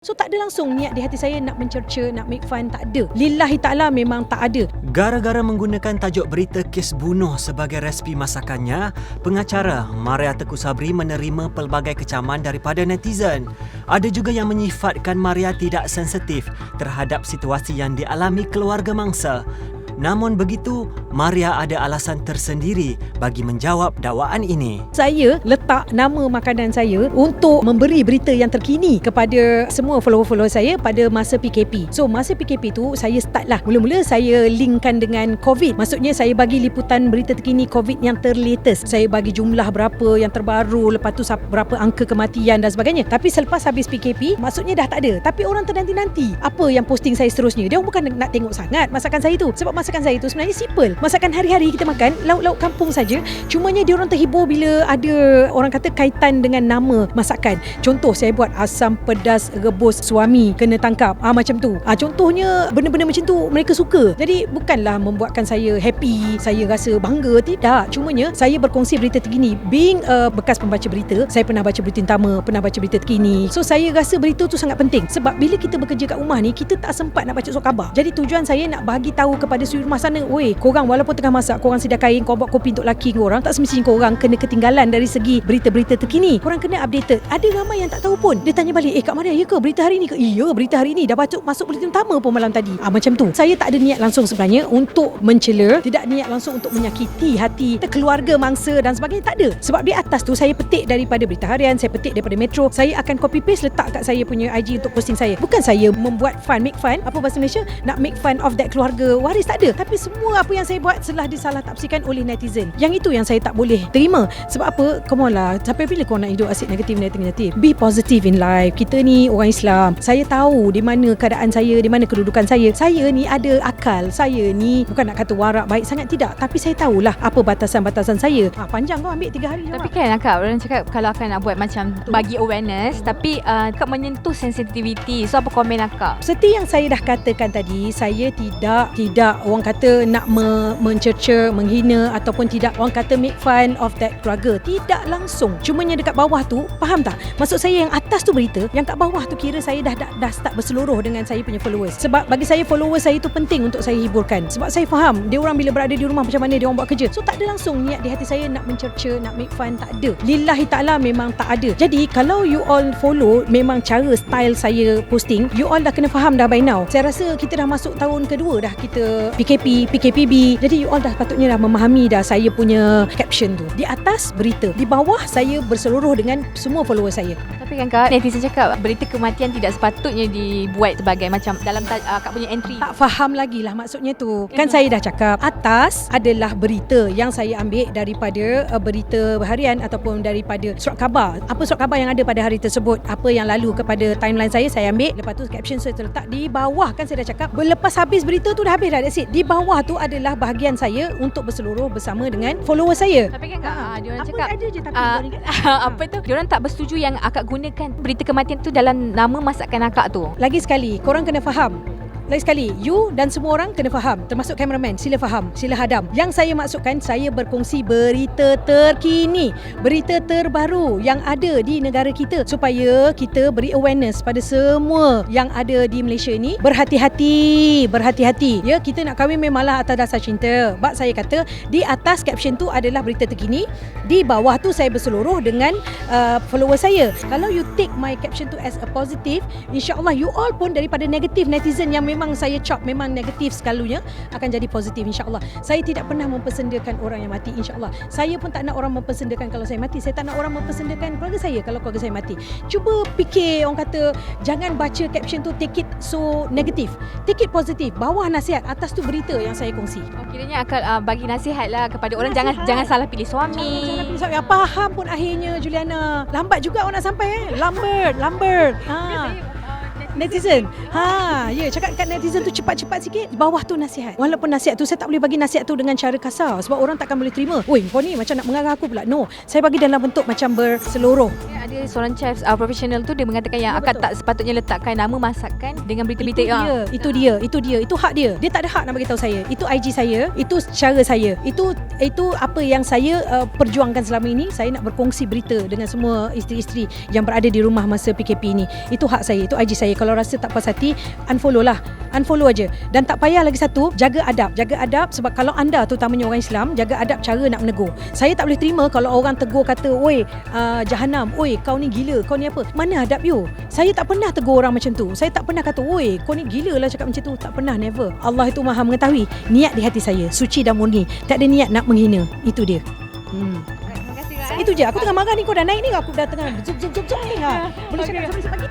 So tak ada langsung niat di hati saya nak mencerca, nak make fun, tak ada. Lillahi ta'ala memang tak ada. Gara-gara menggunakan tajuk berita kes bunuh sebagai resipi masakannya, pengacara Maria Teguh Sabri menerima pelbagai kecaman daripada netizen. Ada juga yang menyifatkan Maria tidak sensitif terhadap situasi yang dialami keluarga mangsa. Namun begitu, Maria ada alasan tersendiri bagi menjawab dakwaan ini. Saya letak nama makanan saya untuk memberi berita yang terkini kepada semua follower-follower saya pada masa PKP. So masa PKP tu saya start lah. Mula-mula saya linkkan dengan COVID. Maksudnya saya bagi liputan berita terkini COVID yang terlatest. Saya bagi jumlah berapa yang terbaru, lepas tu berapa angka kematian dan sebagainya. Tapi selepas habis PKP, maksudnya dah tak ada. Tapi orang ternanti-nanti apa yang posting saya seterusnya. Dia bukan nak tengok sangat masakan saya tu. Sebab masakan saya tu sebenarnya simple. Masakan hari-hari kita makan, lauk-lauk kampung saja. Cumanya dia orang terhibur bila ada orang kata kaitan dengan nama masakan. Contoh saya buat asam pedas rebus suami kena tangkap. Macam tu. Contohnya benda-benda macam tu mereka suka. Jadi bukanlah membuatkan saya happy, saya rasa bangga, tidak. Cumanya saya berkongsi berita terkini. Being bekas pembaca berita, saya pernah baca berita utama, pernah baca berita terkini. So saya rasa berita tu sangat penting. Sebab bila kita bekerja kat rumah ni, kita tak sempat nak baca surat khabar. Jadi tujuan saya nak bagi tahu kepada suri rumah sana, oi, korang walaupun tengah masak, korang sedia kain, korang buat kopi untuk laki korang, tak semestinya korang kena ketinggalan dari segi berita-berita terkini. Korang kena updated. Ada ramai yang tak tahu pun. Dia tanya balik, Kak Maria, ya ke berita hari ni ke? Iya, berita hari ni. Dah masuk berita utama pun malam tadi. Macam tu. Saya tak ada niat langsung sebenarnya untuk mencela, tidak niat langsung untuk menyakiti hati keluarga mangsa dan sebagainya, tak ada. Sebab di atas tu saya petik daripada berita harian, saya petik daripada Metro. Saya akan copy paste letak kat saya punya IG untuk posting saya. Bukan saya membuat fun, make fun, apa bahasa Malaysia, nak make fun of that keluarga waris, tak ada. Tapi semua apa yang saya buat telah disalah tafsirkan oleh netizen. Yang itu yang saya tak boleh terima. Sebab apa? Come on lah. Sampai bila kau nak hidup asyik negatif? Be positive in life. Kita ni orang Islam. Saya tahu di mana keadaan saya, di mana kedudukan saya. Saya ni ada akal. Saya ni bukan nak kata warak baik sangat, tidak. Tapi saya tahulah apa batasan-batasan saya. Panjang kau ambil 3 hari. Tapi kan Kak, orang cakap kalau Akak nak buat macam bagi awareness, tapi Kak menyentuh sensitivity. So apa komen Akak? Seperti yang saya dah katakan tadi, saya tidak orang kata nak mencerca, menghina ataupun tidak orang kata make fun of that keluarga. Tidak langsung. Cumanya dekat bawah tu, faham tak? Maksud saya yang atas tu berita, yang kat bawah tu kira saya dah start berseluruh dengan saya punya followers. Sebab bagi saya followers saya tu penting untuk saya hiburkan. Sebab saya faham dia orang bila berada di rumah macam mana dia orang buat kerja. So tak ada langsung niat di hati saya nak mencerca, nak make fun, tak ada. Lillahi ta'ala memang tak ada. Jadi kalau you all follow memang cara style saya posting, you all dah kena faham dah by now. Saya rasa kita dah masuk tahun kedua dah kita PKPB. Jadi you all dah patutnya dah memahami dah saya punya caption tu. Di atas berita, di bawah saya berseluruh dengan semua follower saya. Tapi kan Kak, netizen cakap berita kematian tidak sepatutnya dibuat sebagai macam dalam Kak punya entry. Tak faham lagi lah maksudnya tu. Kan saya dah cakap, atas adalah berita yang saya ambil daripada berita harian ataupun daripada surat khabar. Apa surat khabar yang ada pada hari tersebut, apa yang lalu kepada timeline saya ambil. Lepas tu caption saya terletak di bawah. Kan saya dah cakap, lepas habis berita tu dah habis dah, that's it. Di bawah tu adalah bahagian saya untuk berseluruh bersama dengan follower saya. Tapi kan Kak, diorang apa cakap ada je tapi apa tu? Diorang tak bersetuju yang Akak gunakan berita kematian tu dalam nama masakan Akak tu. Lagi sekali, korang kena faham. Lagi sekali, you dan semua orang kena faham, termasuk kameraman, sila faham, sila hadam. Yang saya maksudkan, saya berkongsi berita terkini, berita terbaru yang ada di negara kita, supaya kita beri awareness pada semua yang ada di Malaysia ni. Berhati-hati. Ya, kita nak kahwin memanglah atas dasar cinta. Bak saya kata, di atas caption tu adalah berita terkini, di bawah tu saya berseluruh dengan follower saya. Kalau you take my caption tu as a positive, insya-Allah you all pun daripada negatif netizen yang memang saya chop memang negatif sekalunya akan jadi positif, insya-Allah. Saya tidak pernah mempersendakan orang yang mati, insya-Allah. Saya pun tak nak orang mempersendakan kalau saya mati. Saya tak nak orang mempersendakan keluarga saya kalau keluarga saya mati. Cuba fikir, orang kata jangan baca caption tu take it so negatif. Take it positif. Bawah nasihat, atas tu berita yang saya kongsi. Kiranya Akak bagi nasihat lah kepada orang, jangan salah pilih suami. Jangan pilih suami. Faham pun akhirnya Juliana. Lambat juga orang nak sampai Lambert. Netizen. Cakap kat netizen tu cepat-cepat sikit. Bawah tu nasihat. Walaupun nasihat tu saya tak boleh bagi nasihat tu dengan cara kasar sebab orang takkan boleh terima. Oi, kau ni macam nak mengarah aku pula. No, saya bagi dalam bentuk macam berseluruh. Ada seorang chef profesional tu dia mengatakan yang akak tak sepatutnya letakkan nama masakan dengan berita-berita Itu hak dia. Dia tak ada hak nak bagi tahu saya. Itu IG saya, itu cara saya. Itu apa yang saya perjuangkan selama ini. Saya nak berkongsi berita dengan semua isteri-isteri yang berada di rumah masa PKP ini. Itu hak saya, itu IG saya. Kalau rasa tak puas hati, unfollow lah. Unfollow aja. Dan tak payah lagi satu, jaga adab sebab kalau anda terutamanya orang Islam, jaga adab cara nak menegur. Saya tak boleh terima kalau orang tegur kata, oi, jahanam, oi, kau ni gila, kau ni apa. Mana adab you? Saya tak pernah tegur orang macam tu. Saya tak pernah kata, oi, kau ni gila lah cakap macam tu. Tak pernah, never. Allah itu maha mengetahui niat di hati saya, suci dan murni. Tak ada niat nak menghina. Itu dia. Terima kasih, Kak. Itu je. Aku tengah marah ni, kau dah naik ni, aku dah tengah zoom ni. Boleh cakap sampai pagi.